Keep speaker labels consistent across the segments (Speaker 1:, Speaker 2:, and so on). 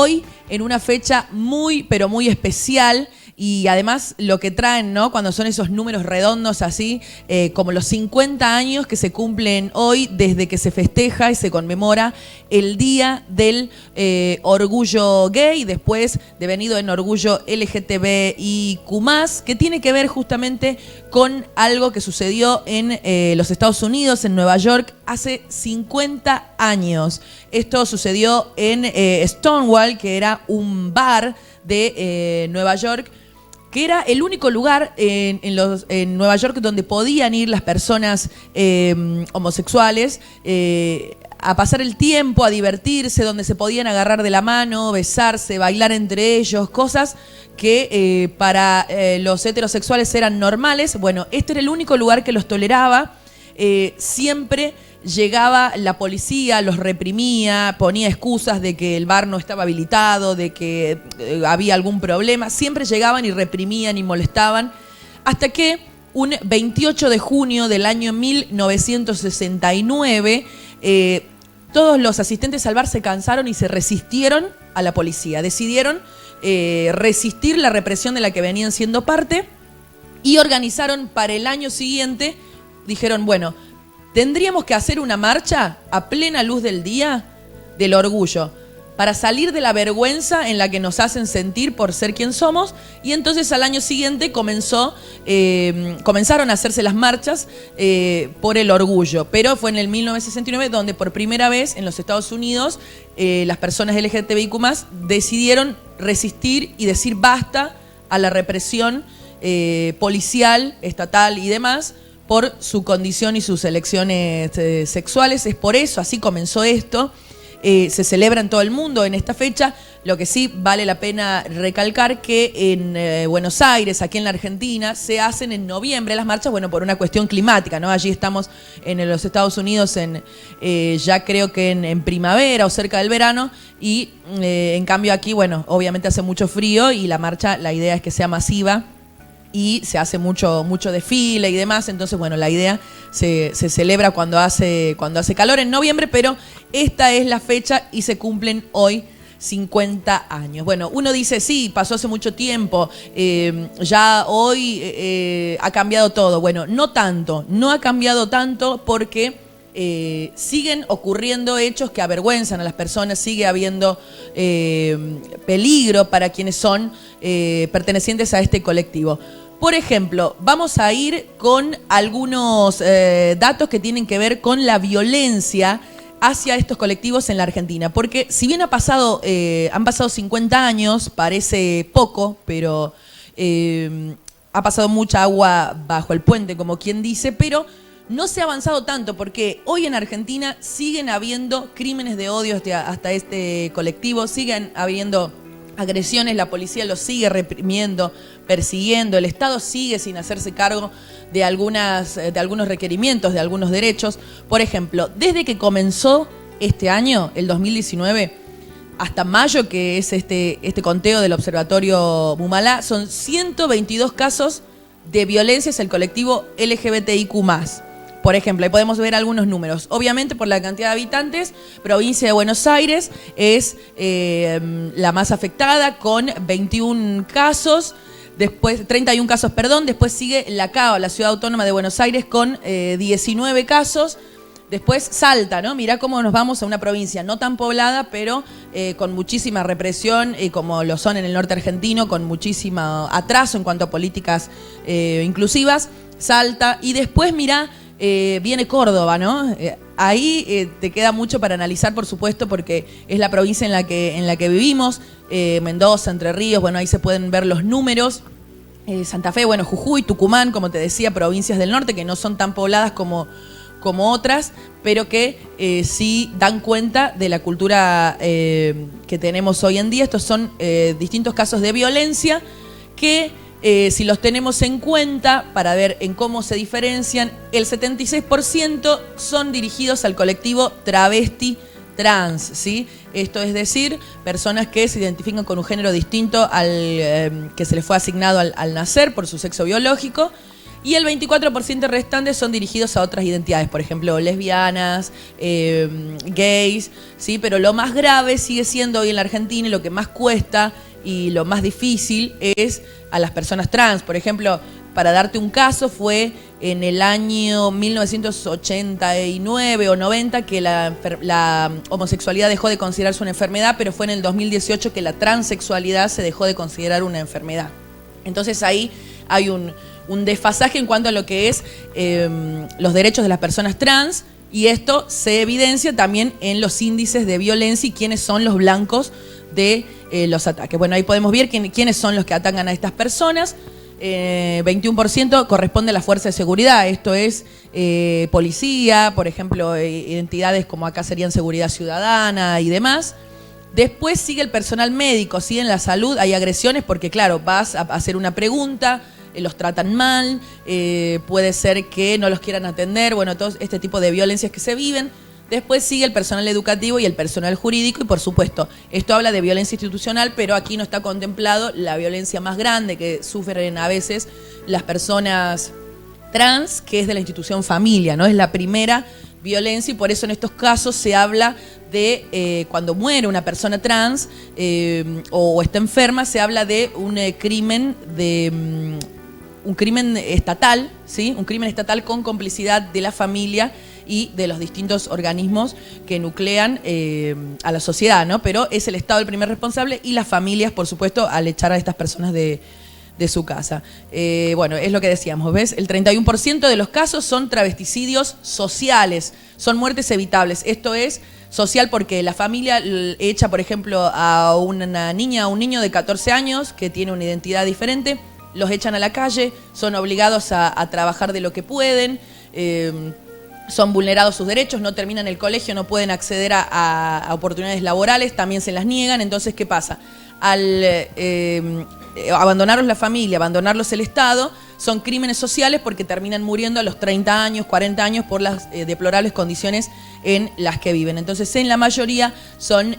Speaker 1: Hoy en una fecha muy, pero muy especial. Y además lo que traen, ¿no? Cuando son esos números redondos así, como los 50 años que se cumplen hoy desde que se festeja y se conmemora el Día del Orgullo Gay, después devenido en Orgullo LGTBIQ+, que tiene que ver justamente con algo que sucedió en los Estados Unidos, en Nueva York, hace 50 años. Esto sucedió en Stonewall, que era un bar de Nueva York, que era el único lugar en Nueva York donde podían ir las personas homosexuales a pasar el tiempo, a divertirse, donde se podían agarrar de la mano, besarse, bailar entre ellos, cosas que para los heterosexuales eran normales. Bueno, este era el único lugar que los toleraba. Siempre llegaba la policía, los reprimía, ponía excusas de que el bar no estaba habilitado, de que había algún problema. Siempre llegaban y reprimían y molestaban, hasta que un 28 de junio del año 1969, todos los asistentes al bar se cansaron y se resistieron a la policía. Decidieron resistir la represión de la que venían siendo parte y organizaron para el año siguiente. Dijeron, bueno, tendríamos que hacer una marcha a plena luz del día del orgullo para salir de la vergüenza en la que nos hacen sentir por ser quien somos. Y entonces al año siguiente comenzaron a hacerse las marchas por el orgullo. Pero fue en el 1969 donde por primera vez en los Estados Unidos las personas LGTBIQ+ decidieron resistir y decir basta a la represión policial, estatal y demás, por su condición y sus elecciones sexuales. Es por eso, así comenzó esto. Se celebra en todo el mundo en esta fecha. Lo que sí vale la pena recalcar que en Buenos Aires, aquí en la Argentina, se hacen en noviembre las marchas, bueno, por una cuestión climática, ¿no? Allí estamos en los Estados Unidos ya creo que en primavera o cerca del verano, y en cambio aquí, bueno, obviamente hace mucho frío y la marcha, la idea es que sea masiva y se hace mucho desfile y demás. Entonces, bueno, la idea se celebra cuando hace calor en noviembre, pero esta es la fecha y se cumplen hoy 50 años. Bueno, uno dice, sí, pasó hace mucho tiempo, ya hoy ha cambiado todo. Bueno, no tanto, no ha cambiado tanto porque siguen ocurriendo hechos que avergüenzan a las personas, sigue habiendo peligro para quienes son pertenecientes a este colectivo. Por ejemplo, vamos a ir con algunos datos que tienen que ver con la violencia hacia estos colectivos en la Argentina. Porque si bien han pasado 50 años, parece poco, pero ha pasado mucha agua bajo el puente, como quien dice, pero no se ha avanzado tanto, porque hoy en Argentina siguen habiendo crímenes de odio hasta este colectivo, siguen habiendo agresiones, la policía los sigue reprimiendo, persiguiendo, el Estado sigue sin hacerse cargo de algunos requerimientos, de algunos derechos. Por ejemplo, desde que comenzó este año, el 2019, hasta mayo, que es este conteo del Observatorio Mumalá, son 122 casos de violencia hacia el colectivo LGBTIQ+. Por ejemplo, ahí podemos ver algunos números. Obviamente, por la cantidad de habitantes, provincia de Buenos Aires es la más afectada, con 21 casos. Después, 31 casos, perdón. Después sigue la CAO, la Ciudad Autónoma de Buenos Aires, con 19 casos. Después Salta, ¿no? Mirá cómo nos vamos a una provincia no tan poblada, pero con muchísima represión, como lo son en el norte argentino, con muchísimo atraso en cuanto a políticas inclusivas. Salta. Y después, mirá, viene Córdoba, ¿no? Ahí te queda mucho para analizar, por supuesto, porque es la provincia en la que vivimos. Mendoza, Entre Ríos, bueno, ahí se pueden ver los números. Santa Fe, bueno, Jujuy, Tucumán, como te decía, provincias del norte que no son tan pobladas como otras, pero que sí dan cuenta de la cultura que tenemos hoy en día. Estos son distintos casos de violencia que, si los tenemos en cuenta para ver en cómo se diferencian, el 76% son dirigidos al colectivo travesti trans, ¿sí? Esto es decir, personas que se identifican con un género distinto al que se les fue asignado al nacer por su sexo biológico. Y el 24% restante son dirigidos a otras identidades, por ejemplo, lesbianas, gays, ¿sí? Pero lo más grave sigue siendo hoy en la Argentina y lo que más cuesta y lo más difícil es a las personas trans. Por ejemplo, para darte un caso, fue en el año 1989 o 90 que la homosexualidad dejó de considerarse una enfermedad, pero fue en el 2018 que la transexualidad se dejó de considerar una enfermedad. Entonces ahí hay un desfasaje en cuanto a lo que es los derechos de las personas trans, y esto se evidencia también en los índices de violencia y quiénes son los blancos de los ataques. Bueno, ahí podemos ver quiénes son los que atacan a estas personas. 21% corresponde a la fuerza de seguridad, esto es policía, por ejemplo, entidades como acá serían seguridad ciudadana y demás. Después sigue el personal médico, ¿sí? En la salud hay agresiones porque, claro, vas a hacer una pregunta, los tratan mal, puede ser que no los quieran atender, bueno, todo este tipo de violencias que se viven. Después sigue el personal educativo y el personal jurídico y, por supuesto, esto habla de violencia institucional, pero aquí no está contemplado la violencia más grande que sufren a veces las personas trans, que es de la institución familia, ¿no? Es la primera violencia y por eso en estos casos se habla de cuando muere una persona trans o está enferma, se habla de un crimen un crimen estatal, ¿sí? Un crimen estatal con complicidad de la familia y de los distintos organismos que nuclean a la sociedad, ¿no? Pero es el Estado el primer responsable y las familias, por supuesto, al echar a estas personas de su casa. Bueno, es lo que decíamos, ¿ves? El 31% de los casos son travesticidios sociales, son muertes evitables. Esto es social porque la familia echa, por ejemplo, a una niña, a un niño de 14 años que tiene una identidad diferente, los echan a la calle, son obligados a trabajar de lo que pueden, son vulnerados sus derechos, no terminan el colegio, no pueden acceder a oportunidades laborales, también se las niegan. Entonces, ¿qué pasa? Al abandonarlos la familia, abandonarlos el Estado, son crímenes sociales porque terminan muriendo a los 30 años, 40 años por las deplorables condiciones en las que viven. Entonces, en la mayoría son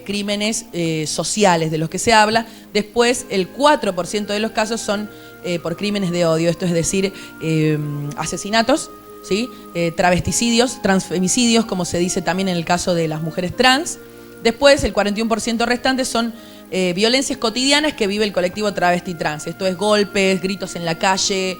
Speaker 1: crímenes sociales de los que se habla. Después, el 4% de los casos son por crímenes de odio, esto es decir, asesinatos, ¿sí? Travesticidios, transfemicidios, como se dice también en el caso de las mujeres trans. Después, el 41% restante son violencias cotidianas que vive el colectivo travesti trans. Esto es golpes, gritos en la calle,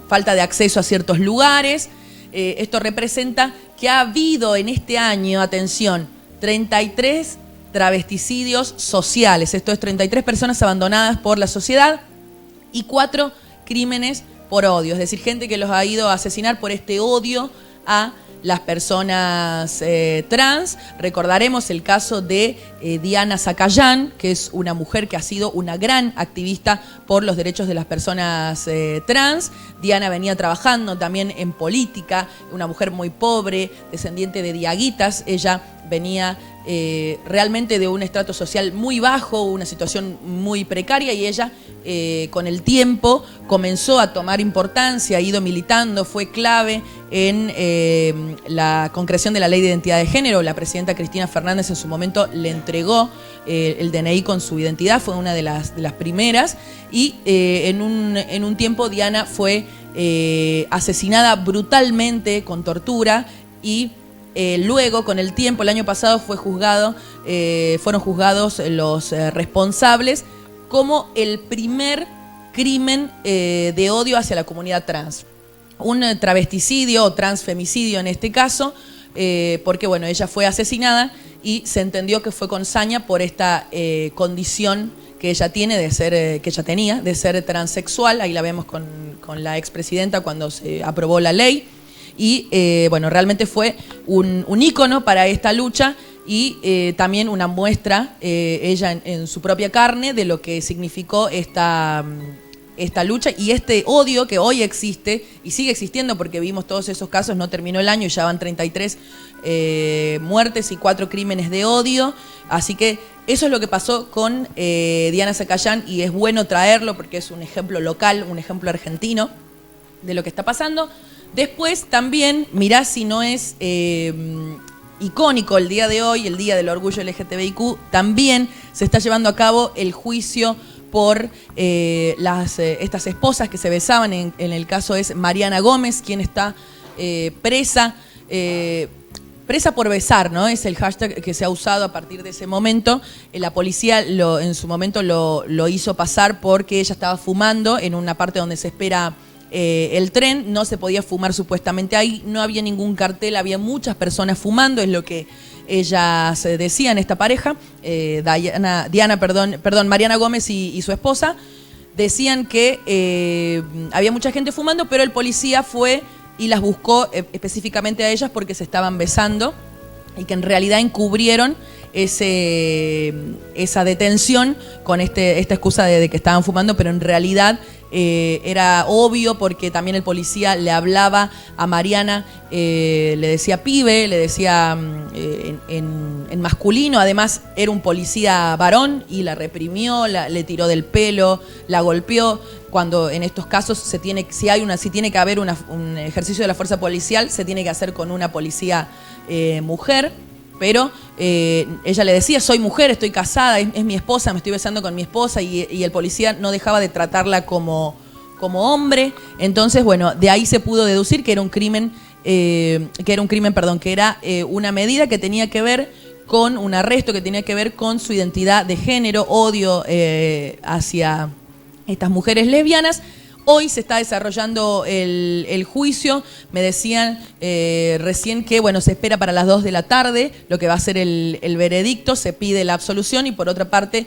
Speaker 1: falta de acceso a ciertos lugares. Esto representa que ha habido en este año, atención, 33 travesticidios sociales. Esto es 33 personas abandonadas por la sociedad y 4 crímenes por odio. Es decir, gente que los ha ido a asesinar por este odio a las personas trans. Recordaremos el caso de Diana Zacayán, que es una mujer que ha sido una gran activista por los derechos de las personas trans. Diana venía trabajando también en política, una mujer muy pobre, descendiente de diaguitas. Ella venía realmente de un estrato social muy bajo, una situación muy precaria, y ella con el tiempo comenzó a tomar importancia, ha ido militando, fue clave en la concreción de la Ley de Identidad de Género. La presidenta Cristina Fernández en su momento le entregó el DNI con su identidad, fue una de las primeras, y en un tiempo Diana fue asesinada brutalmente con tortura y luego, con el tiempo, el año pasado fueron juzgados los responsables como el primer crimen de odio hacia la comunidad trans. Un travesticidio o transfemicidio en este caso, porque bueno, ella fue asesinada y se entendió que fue con saña por esta condición que ella tiene que ella tenía de ser transexual. Ahí la vemos con la expresidenta cuando se aprobó la ley. Y bueno, realmente fue un ícono para esta lucha y también una muestra, ella en su propia carne, de lo que significó esta lucha y este odio que hoy existe y sigue existiendo, porque vimos todos esos casos, no terminó el año y ya van 33 muertes y 4 crímenes de odio. Así que eso es lo que pasó con Diana Zacayán, y es bueno traerlo porque es un ejemplo local, un ejemplo argentino de lo que está pasando. Después también, mirá si no es icónico el día de hoy, el Día del Orgullo LGTBIQ, también se está llevando a cabo el juicio por estas esposas que se besaban. En el caso es Mariana Gómez, quien está presa. Presa por besar, ¿no? Es el hashtag que se ha usado a partir de ese momento. La policía en su momento lo hizo pasar porque ella estaba fumando en una parte donde se espera el tren. No se podía fumar supuestamente ahí, no había ningún cartel, había muchas personas fumando, es lo que ellas decían, esta pareja, Mariana Gómez y su esposa, decían que había mucha gente fumando, pero el policía fue y las buscó específicamente a ellas porque se estaban besando y que en realidad encubrieron esa detención con esta excusa de que estaban fumando, pero en realidad era obvio porque también el policía le hablaba a Mariana, le decía pibe, le decía en masculino. Además era un policía varón y la reprimió, le tiró del pelo, la golpeó. Cuando en estos casos si tiene que haber un ejercicio de la fuerza policial, se tiene que hacer con una policía mujer. Pero ella le decía, soy mujer, estoy casada, es mi esposa, me estoy besando con mi esposa, y el policía no dejaba de tratarla como hombre. Entonces, bueno, de ahí se pudo deducir que era un crimen, que era una medida que tenía que ver con un arresto, que tenía que ver con su identidad de género, odio hacia estas mujeres lesbianas. Hoy se está desarrollando el juicio. Me decían recién que se espera para las 2 de la tarde lo que va a ser el veredicto. Se pide la absolución y por otra parte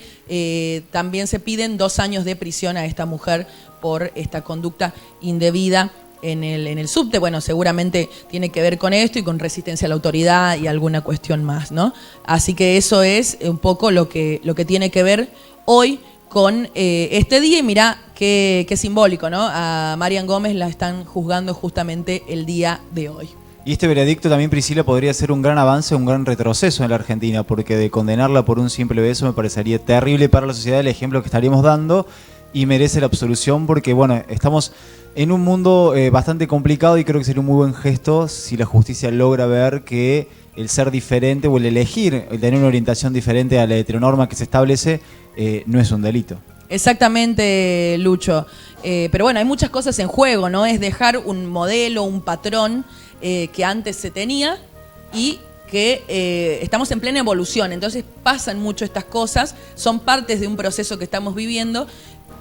Speaker 1: también se piden 2 años de prisión a esta mujer por esta conducta indebida en el subte. Bueno, seguramente tiene que ver con esto y con resistencia a la autoridad y alguna cuestión más, ¿no? Así que eso es un poco lo que tiene que ver hoy con este día. Y mirá qué simbólico, ¿no? A Marian Gómez la están juzgando justamente el día de hoy.
Speaker 2: Y este veredicto también, Priscila, podría ser un gran avance, un gran retroceso en la Argentina, porque de condenarla por un simple beso me parecería terrible para la sociedad el ejemplo que estaríamos dando, y merece la absolución porque, estamos en un mundo bastante complicado y creo que sería un muy buen gesto si la justicia logra ver que el ser diferente o el elegir, el tener una orientación diferente a la heteronorma que se establece, no es un delito.
Speaker 1: Exactamente, Lucho. Pero hay muchas cosas en juego, ¿no? Es dejar un modelo, un patrón que antes se tenía y que estamos en plena evolución. Entonces pasan mucho estas cosas, son partes de un proceso que estamos viviendo,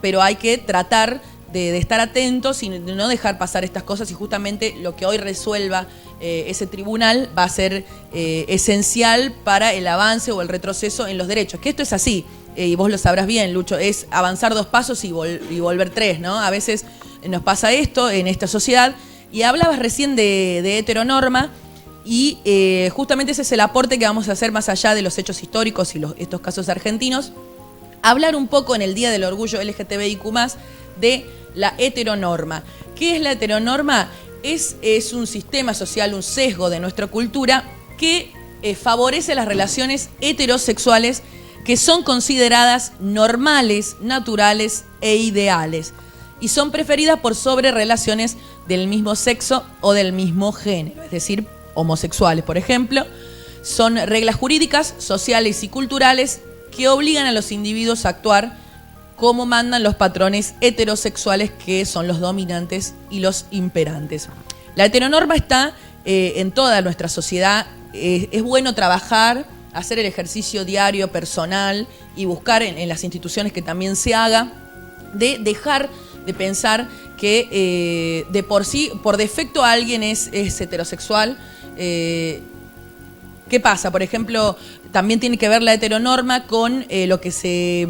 Speaker 1: pero hay que tratar de estar atentos y de no dejar pasar estas cosas, y justamente lo que hoy resuelva ese tribunal va a ser esencial para el avance o el retroceso en los derechos. Que esto es así, y vos lo sabrás bien, Lucho, es avanzar 2 pasos y volver 3, ¿no? A veces nos pasa esto en esta sociedad, y hablabas recién de heteronorma, y justamente ese es el aporte que vamos a hacer más allá de los hechos históricos y estos casos argentinos. Hablar un poco en el Día del Orgullo LGTBIQ+, de la heteronorma. ¿Qué es la heteronorma? Es un sistema social, un sesgo de nuestra cultura que favorece las relaciones heterosexuales que son consideradas normales, naturales e ideales, y son preferidas por sobre relaciones del mismo sexo o del mismo género, es decir, homosexuales, por ejemplo. Son reglas jurídicas, sociales y culturales que obligan a los individuos a actuar como mandan los patrones heterosexuales, que son los dominantes y los imperantes. La heteronorma está en toda nuestra sociedad. Es bueno trabajar, hacer el ejercicio diario, personal, y buscar en las instituciones que también se haga, de dejar de pensar que de por sí, por defecto, alguien es heterosexual. ¿Qué pasa? Por ejemplo, también tiene que ver la heteronorma con lo que se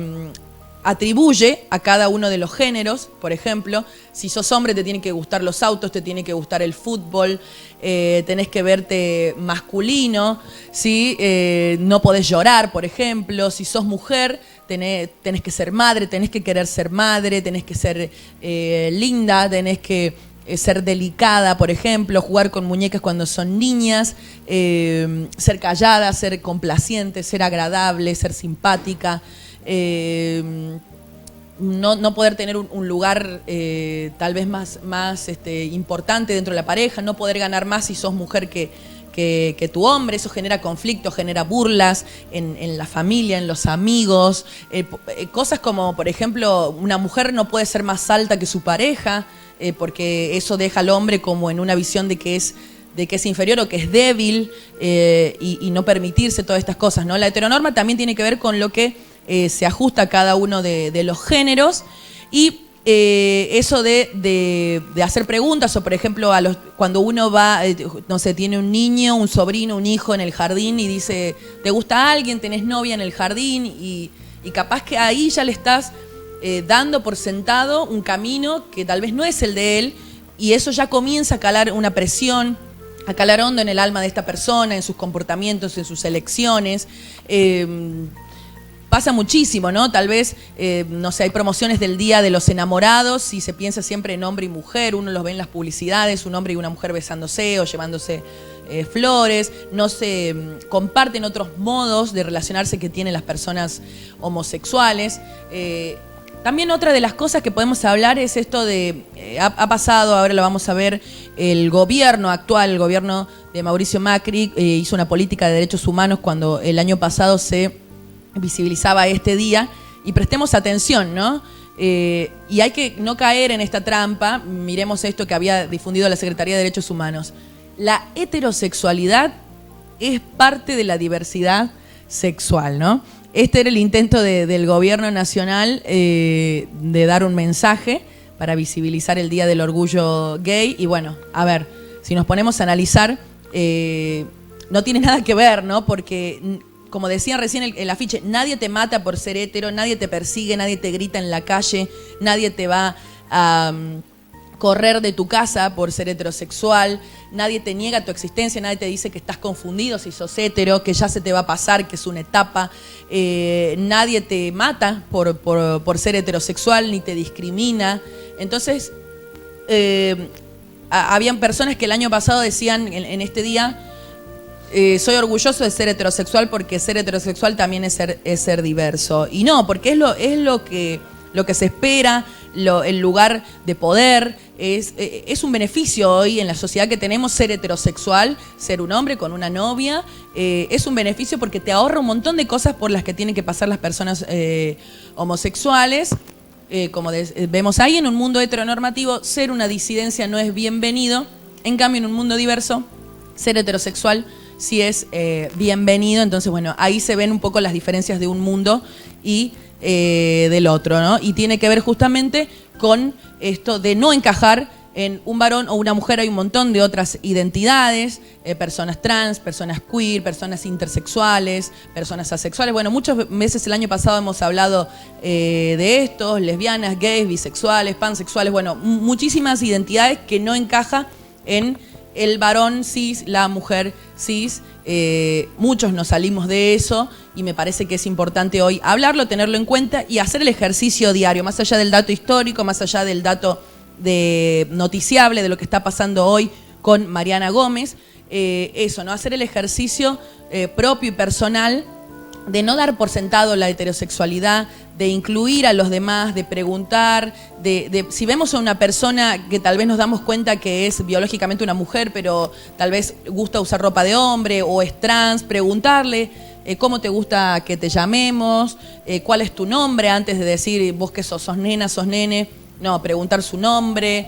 Speaker 1: atribuye a cada uno de los géneros. Por ejemplo, si sos hombre te tienen que gustar los autos, te tiene que gustar el fútbol, tenés que verte masculino, ¿sí? No podés llorar, por ejemplo. Si sos mujer tenés que ser madre, tenés que querer ser madre, tenés que ser linda, tenés que ser delicada, por ejemplo, jugar con muñecas cuando son niñas, ser callada, ser complaciente, ser agradable, ser simpática, no poder tener un lugar tal vez más importante dentro de la pareja, no poder ganar más si sos mujer que que tu hombre. Eso genera conflictos, genera burlas en la familia, en los amigos. Cosas como, por ejemplo, una mujer no puede ser más alta que su pareja, porque eso deja al hombre como en una visión de que es inferior o que es débil, y no permitirse todas estas cosas, ¿no? La heteronorma también tiene que ver con lo que se ajusta a cada uno de los géneros, y eso de hacer preguntas, o por ejemplo cuando uno va, no sé, tiene un niño, un sobrino, un hijo en el jardín y dice, ¿te gusta alguien? ¿Tenés novia en el jardín? Y capaz que ahí ya le estás dando por sentado un camino que tal vez no es el de él, y eso ya comienza a calar una presión, a calar hondo en el alma de esta persona, en sus comportamientos, en sus elecciones. Pasa muchísimo, ¿no? Tal vez, no sé, hay promociones del Día de los Enamorados y se piensa siempre en hombre y mujer, uno los ve en las publicidades, un hombre y una mujer besándose o llevándose flores, no se comparten otros modos de relacionarse que tienen las personas homosexuales. También otra de las cosas que podemos hablar es esto de, ha pasado, ahora lo vamos a ver, el gobierno actual, el gobierno de Mauricio Macri, hizo una política de derechos humanos cuando el año pasado se visibilizaba este día, y prestemos atención, ¿no? Y hay que no caer en esta trampa. Miremos esto que había difundido la Secretaría de Derechos Humanos. La heterosexualidad es parte de la diversidad sexual, ¿no? Este era el intento del gobierno nacional de dar un mensaje para visibilizar el Día del Orgullo Gay. Y bueno, a ver, si nos ponemos a analizar, no tiene nada que ver, ¿no? Porque, como decían recién el afiche, nadie te mata por ser hetero, nadie te persigue, nadie te grita en la calle, nadie te va a correr de tu casa por ser heterosexual, nadie te niega tu existencia, nadie te dice que estás confundido si sos hetero, que ya se te va a pasar, que es una etapa, nadie te mata por ser heterosexual, ni te discrimina. Entonces, habían personas que el año pasado decían en este día, soy orgulloso de ser heterosexual porque ser heterosexual también es ser diverso. Y no, porque es lo que se espera, el lugar de poder, es un beneficio hoy en la sociedad que tenemos ser heterosexual, ser un hombre con una novia, es un beneficio porque te ahorra un montón de cosas por las que tienen que pasar las personas homosexuales. Como vemos ahí, en un mundo heteronormativo, ser una disidencia no es bienvenido. En cambio, en un mundo diverso, ser heterosexual sí es bienvenido. Entonces, bueno, ahí se ven un poco las diferencias de un mundo y del otro, ¿no? Y tiene que ver justamente con esto de no encajar en un varón o una mujer. Hay un montón de otras identidades, personas trans, personas queer, personas intersexuales, personas asexuales. Bueno, muchas veces el año pasado hemos hablado de esto, lesbianas, gays, bisexuales, pansexuales, bueno, muchísimas identidades que no encaja en el varón cis, la mujer cis. Muchos nos salimos de eso y me parece que es importante hoy hablarlo, tenerlo en cuenta y hacer el ejercicio diario, más allá del dato histórico, más allá del dato noticiable de lo que está pasando hoy con Mariana Gómez. Eso, ¿no? Hacer el ejercicio propio y personal de no dar por sentado la heterosexualidad, de incluir a los demás, de preguntar, si vemos a una persona que tal vez nos damos cuenta que es biológicamente una mujer, pero tal vez gusta usar ropa de hombre o es trans, preguntarle cómo te gusta que te llamemos, cuál es tu nombre, antes de decir vos que sos nena, sos nene. No, preguntar su nombre,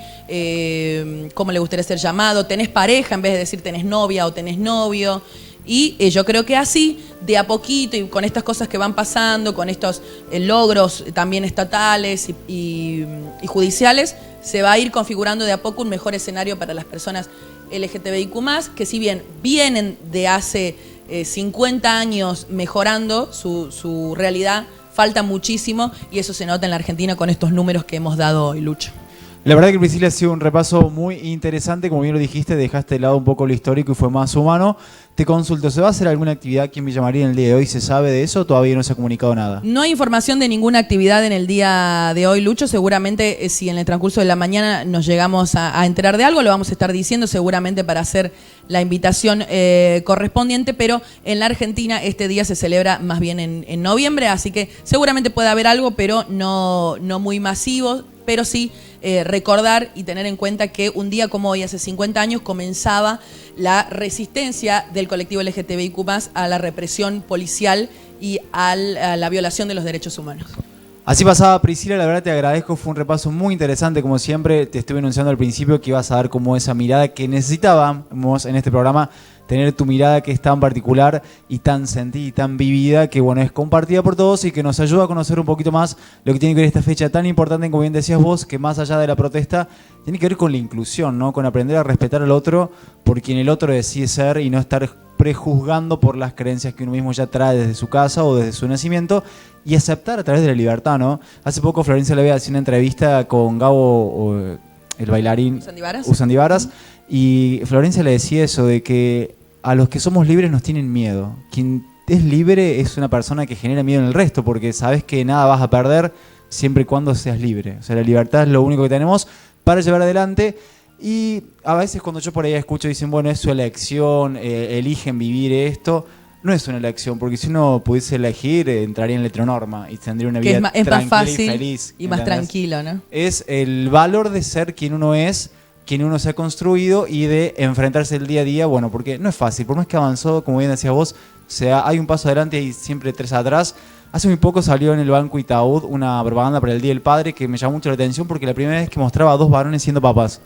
Speaker 1: cómo le gustaría ser llamado, tenés pareja en vez de decir tenés novia o tenés novio. Y yo creo que así, de a poquito, y con estas cosas que van pasando, con estos logros también estatales y judiciales, se va a ir configurando de a poco un mejor escenario para las personas LGTBIQ+, que si bien vienen de hace 50 años mejorando su realidad, falta muchísimo, y eso se nota en la Argentina con estos números que hemos dado hoy, Lucho.
Speaker 2: La verdad que, Priscila, ha sido un repaso muy interesante. Como bien lo dijiste, dejaste de lado un poco lo histórico y fue más humano. Te consulto, ¿se va a hacer alguna actividad aquí en Villa María en el día de hoy? ¿Se sabe de eso o todavía no se ha comunicado nada?
Speaker 1: No hay información de ninguna actividad en el día de hoy, Lucho. Seguramente si en el transcurso de la mañana nos llegamos a enterar de algo, lo vamos a estar diciendo seguramente para hacer la invitación correspondiente, pero en la Argentina este día se celebra más bien en noviembre, así que seguramente puede haber algo, pero no muy masivo. pero sí recordar y tener en cuenta que un día como hoy, hace 50 años, comenzaba la resistencia del colectivo LGTBIQ+, a la represión policial y a la violación de los derechos humanos.
Speaker 2: Así pasaba Priscila, la verdad te agradezco, fue un repaso muy interesante, como siempre, te estuve anunciando al principio que ibas a dar como esa mirada que necesitábamos en este programa, tener tu mirada que es tan particular y tan sentida y tan vivida, que bueno, es compartida por todos y que nos ayuda a conocer un poquito más lo que tiene que ver esta fecha tan importante, como bien decías vos, que más allá de la protesta, tiene que ver con la inclusión, ¿no? Con aprender a respetar al otro por quien el otro decide ser y no estar prejuzgando por las creencias que uno mismo ya trae desde su casa o desde su nacimiento y aceptar a través de la libertad, ¿no? Hace poco Florencia Levea hacía una entrevista con Gabo, el bailarín Usandi Varas, y Florencia le decía eso de que a los que somos libres nos tienen miedo. Quien es libre es una persona que genera miedo en el resto, porque sabes que nada vas a perder siempre y cuando seas libre. O sea, la libertad es lo único que tenemos para llevar adelante. Y a veces cuando yo por ahí escucho dicen, bueno, es su elección, eligen vivir esto. No es una elección, porque si uno pudiese elegir, entraría en la heteronorma y tendría una vida
Speaker 1: es más fácil
Speaker 2: y feliz.
Speaker 1: Y más tranquilo, ¿no?
Speaker 2: Es el valor de ser quien uno es, quien uno se ha construido y de enfrentarse el día a día, bueno, porque no es fácil, por más que avanzó, como bien decías vos, o sea, hay un paso adelante y siempre 3 atrás. Hace muy poco salió en el Banco Itaú una propaganda para el Día del Padre que me llamó mucho la atención porque la primera vez que mostraba a 2 varones siendo papás.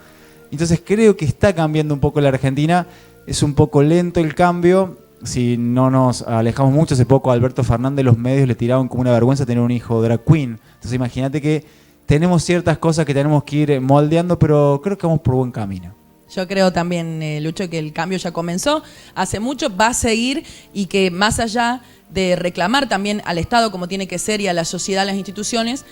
Speaker 2: Entonces creo que está cambiando un poco la Argentina, es un poco lento el cambio, si no nos alejamos mucho, hace poco a Alberto Fernández los medios le tiraban como una vergüenza tener un hijo drag queen. Entonces imagínate que tenemos ciertas cosas que tenemos que ir moldeando, pero creo que vamos por buen camino.
Speaker 1: Yo creo también, Lucho, que el cambio ya comenzó hace mucho, va a seguir y que más allá de reclamar también al Estado como tiene que ser y a la sociedad, a las instituciones,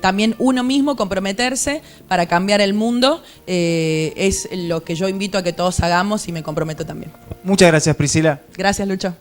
Speaker 1: también uno mismo comprometerse para cambiar el mundo es lo que yo invito a que todos hagamos y me comprometo también.
Speaker 2: Muchas gracias, Priscila.
Speaker 1: Gracias, Lucho.